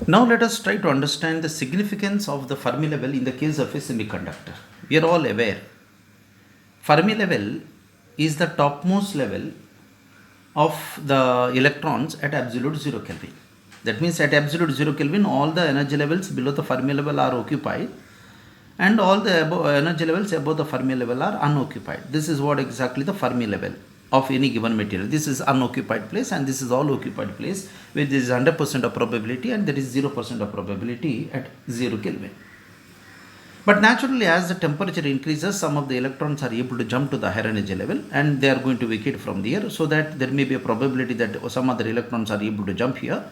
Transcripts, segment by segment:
Now let us try to understand the significance of the Fermi level in the case of a semiconductor. We are all aware Fermi level is the topmost level of the electrons at absolute 0 Kelvin. That means at absolute 0 Kelvin all the energy levels below the Fermi level are occupied and all the energy levels above the Fermi level are unoccupied. This is what exactly the Fermi level of any given material. This is unoccupied place and this is all occupied place where there is 100% of probability and there is 0% of probability at 0 Kelvin. But naturally, as the temperature increases, some of the electrons are able to jump to the higher energy level and they are going to vacate from there, so that there may be a probability that some other electrons are able to jump here.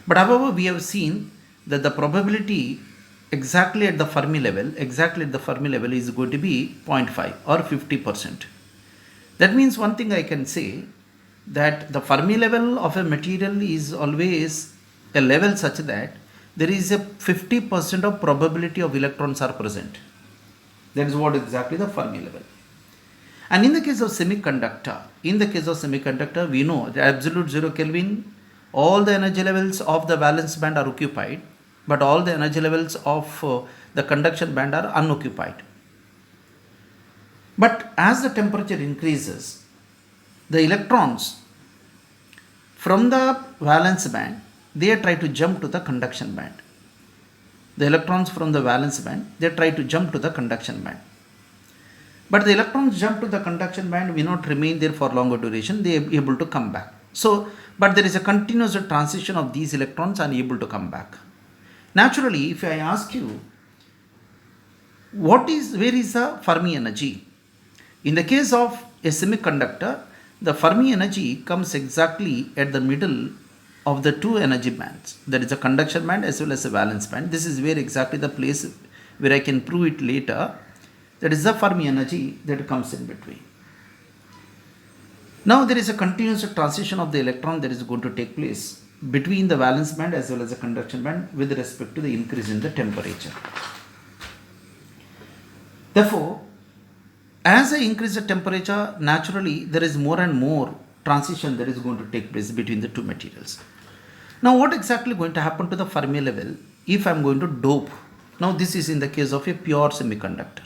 But however, we have seen that the probability exactly at the Fermi level is going to be 0.5 or 50%. That means one thing I can say, that the Fermi level of a material is always a level such that there is a 50% of probability of electrons are present. That is what exactly the Fermi level. And in the case of semiconductor, we know at absolute 0 Kelvin, all the energy levels of the valence band are occupied, but all the energy levels of the conduction band are unoccupied. But as the temperature increases, the electrons from the valence band, they try to jump to the conduction band. The electrons from the valence band, they try to jump to the conduction band. But the electrons jump to the conduction band will not remain there for longer duration, they are able to come back. But there is a continuous transition of these electrons unable to come back. Naturally, if I ask you, where is the Fermi energy? In the case of a semiconductor, the Fermi energy comes exactly at the middle of the two energy bands, that is a conduction band as well as a valence band. This is where exactly the place where I can prove it later, that is the Fermi energy that comes in between. Now there is a continuous transition of the electron that is going to take place between the valence band as well as the conduction band with respect to the increase in the temperature. Therefore, as I increase the temperature, naturally there is more and more transition that is going to take place between the two materials. Now what exactly going to happen to the Fermi level if I am going to dope? Now this is in the case of a pure semiconductor.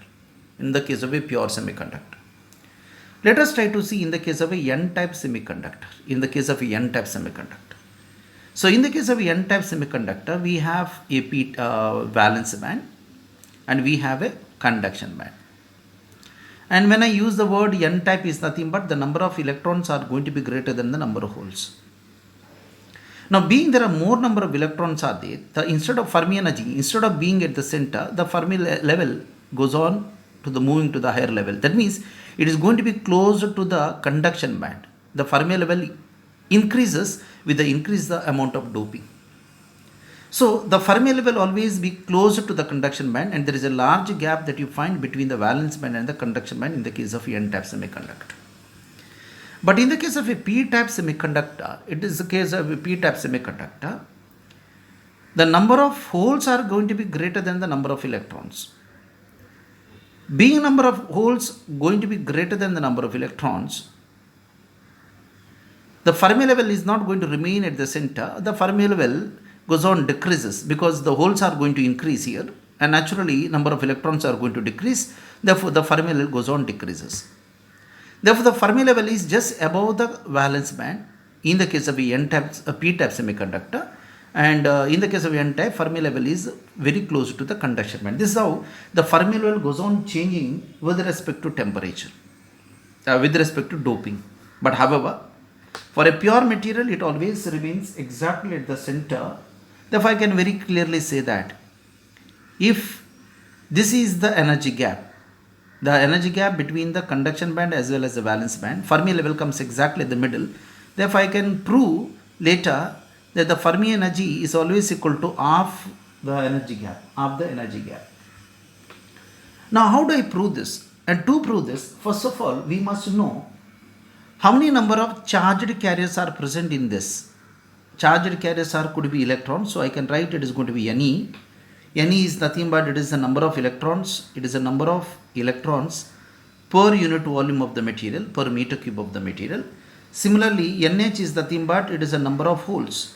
Let us try to see in the case of a N-type semiconductor. So in the case of a N-type semiconductor, we have a valence band and we have a conduction band. And when I use the word N-type is nothing but the number of electrons are going to be greater than the number of holes. Now being there are more number of electrons are there, instead of Fermi energy, instead of being at the center, the Fermi level goes on to the moving to the higher level. That means it is going to be closer to the conduction band. The Fermi level increases with the increase the amount of doping. So the Fermi level always be closer to the conduction band, and there is a large gap that you find between the valence band and the conduction band in the case of N-type semiconductor. But in the case of a P-type semiconductor, the number of holes are going to be greater than the number of electrons. Being number of holes going to be greater than the number of electrons, the Fermi level is not going to remain at the center. The Fermi level goes on decreases because the holes are going to increase here and naturally number of electrons are going to decrease. Therefore the Fermi level goes on decreases. Therefore the Fermi level is just above the valence band in the case of a P-type semiconductor, and in the case of N-type, Fermi level is very close to the conduction band. This is how the Fermi level goes on changing with respect to temperature, with respect to doping. But however, for a pure material, it always remains exactly at the center. Therefore, I can very clearly say that if this is the energy gap between the conduction band as well as the valence band, Fermi level comes exactly in the middle. Therefore, I can prove later that the Fermi energy is always equal to half the energy gap. Now, how do I prove this? And to prove this, first of all, we must know how many number of charged carriers are present in this. Charged carriers could be electrons, so I can write it is going to be Ne. Ne is nothing but it is the number of electrons. It is the number of electrons per unit volume of the material, per meter cube of the material. Similarly, NH is nothing but it is a number of holes.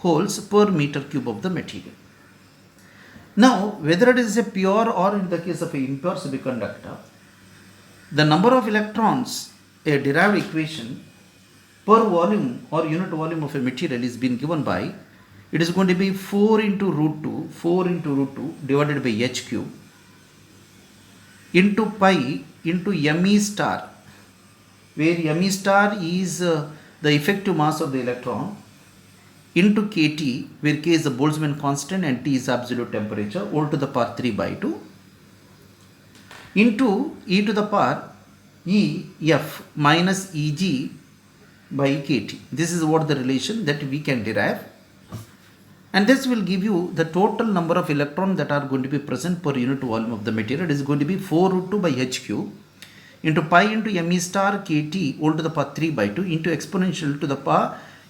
holes per meter cube of the material. Now, whether it is a pure or in the case of an impure semiconductor, the number of electrons, a derived equation per volume or unit volume of a material is being given by, it is going to be 4 into root 2 divided by h cube into pi into me star, where me star is the effective mass of the electron, into kT, where k is the Boltzmann constant and T is absolute temperature, all to the power 3 by 2, into e to the power EF minus Eg by kT. This is what the relation that we can derive, and this will give you the total number of electrons that are going to be present per unit volume of the material. It is going to be 4 root 2 by h cube into pi into me star kT all to the power 3 by 2 into exponential to the power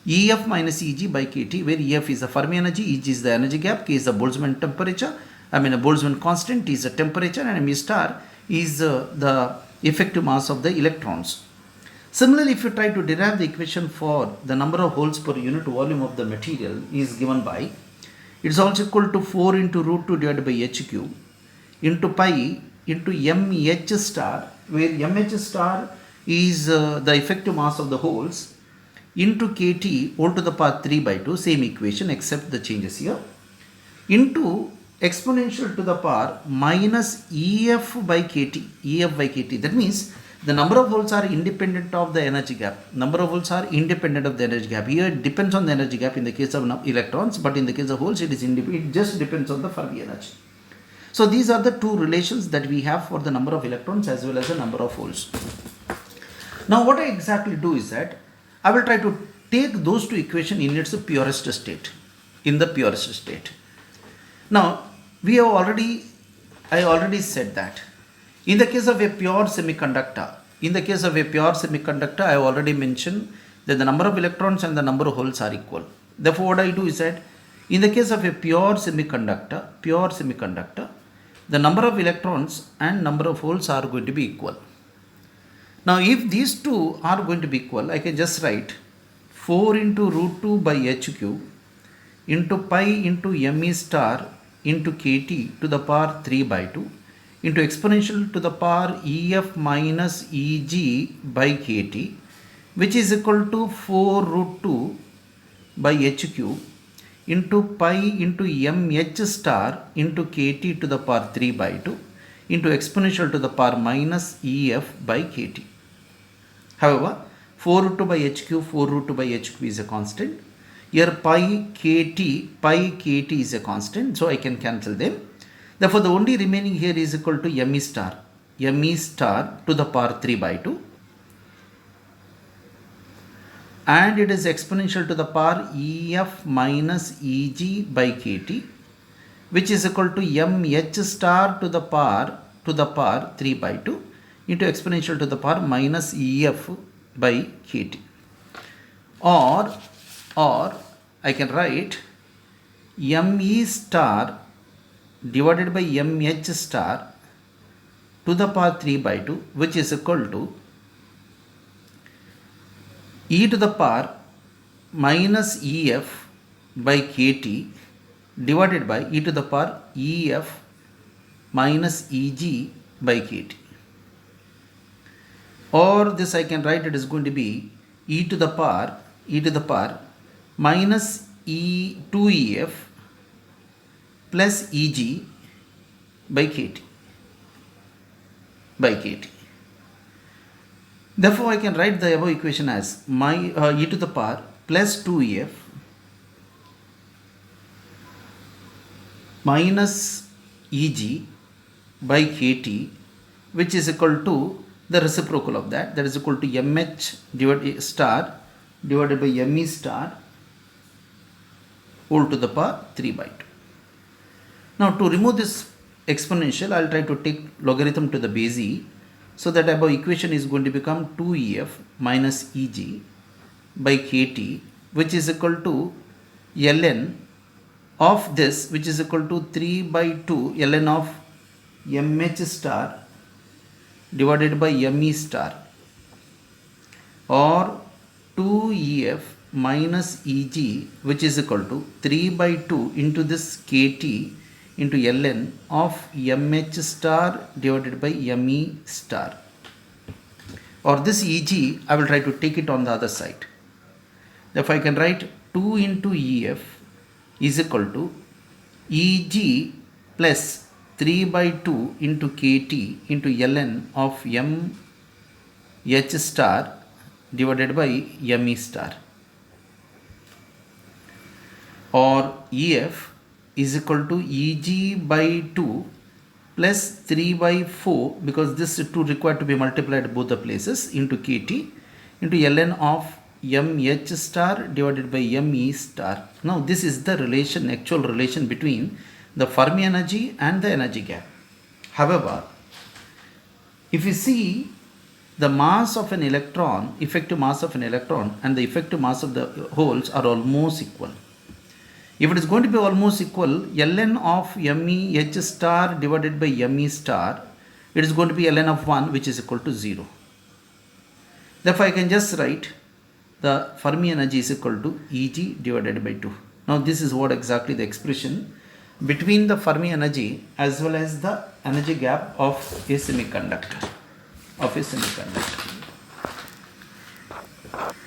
EF minus Eg by kT, where EF is the Fermi energy, Eg is the energy gap, K is the Boltzmann temperature, a Boltzmann constant, T is the temperature, and me star is the effective mass of the electrons. Similarly, if you try to derive the equation for the number of holes per unit volume of the material is given by, it is also equal to 4 into root 2 divided by h cube into pi into mh star, where mh star is the effective mass of the holes, into kT all to the power 3 by 2, same equation except the changes here, into exponential to the power minus EF by kT. That means the number of holes are independent of the energy gap. Number of holes are independent of the energy gap. Here it depends on the energy gap in the case of electrons, but in the case of holes it is independent. It just depends on the Fermi energy. So these are the two relations that we have for the number of electrons as well as the number of holes. Now what I exactly do is that I will try to take those two equations in its purest state. Now I already said that in the case of a pure semiconductor, I have already mentioned that the number of electrons and the number of holes are equal. Therefore, what I do is that in the case of a pure semiconductor, the number of electrons and number of holes are going to be equal. Now, if these two are going to be equal, I can just write 4 into root 2 by h cube into pi into me star into kT to the power 3 by 2 into exponential to the power EF minus Eg by kT, which is equal to 4 root 2 by h cube into pi into mh star into kT to the power 3 by 2 into exponential to the power minus EF by kT. However, 4 root 2 by h cube is a constant. Here pi kt is a constant, so I can cancel them. Therefore, the only remaining here is equal to me star to the power 3 by 2, and it is exponential to the power EF minus Eg by kT, which is equal to mh star to the power 3 by 2 into exponential to the power minus EF by kT. Or I can write me star divided by mh star to the power 3 by 2, which is equal to e to the power minus EF by kT divided by e to the power EF minus Eg by kT. Or this I can write, it is going to be e to the power minus 2EF plus Eg by kT. Therefore, I can write the above equation as e to the power plus 2EF minus Eg by kT, which is equal to the reciprocal of that is equal to mh divided by me star all to the power 3 by 2. Now, to remove this exponential, I will try to take logarithm to the base e, so that above equation is going to become 2EF minus Eg by kT, which is equal to ln of this, which is equal to 3 by 2 ln of mh star divided by me star, or 2EF minus Eg, which is equal to 3 by 2 into this kT into ln of mh star divided by me star. Or this Eg, I will try to take it on the other side. Therefore, I can write 2 into Ef is equal to Eg plus 3 by 2 into kT into ln of mh star divided by me star. Or Ef is equal to Eg by 2 plus 3 by 4, because this 2 required to be multiplied both the places, into kT into ln of mh star divided by me star. Now this is the relation, actual relation between the Fermi energy and the energy gap. However, if you see the mass of an electron, effective mass of an electron and the effective mass of the holes are almost equal. If it is going to be almost equal, ln of meh star divided by me star, it is going to be ln of 1, which is equal to 0. Therefore, I can just write the Fermi energy is equal to Eg divided by 2. Now, this is what exactly the expression between the Fermi energy as well as the energy gap of a semiconductor.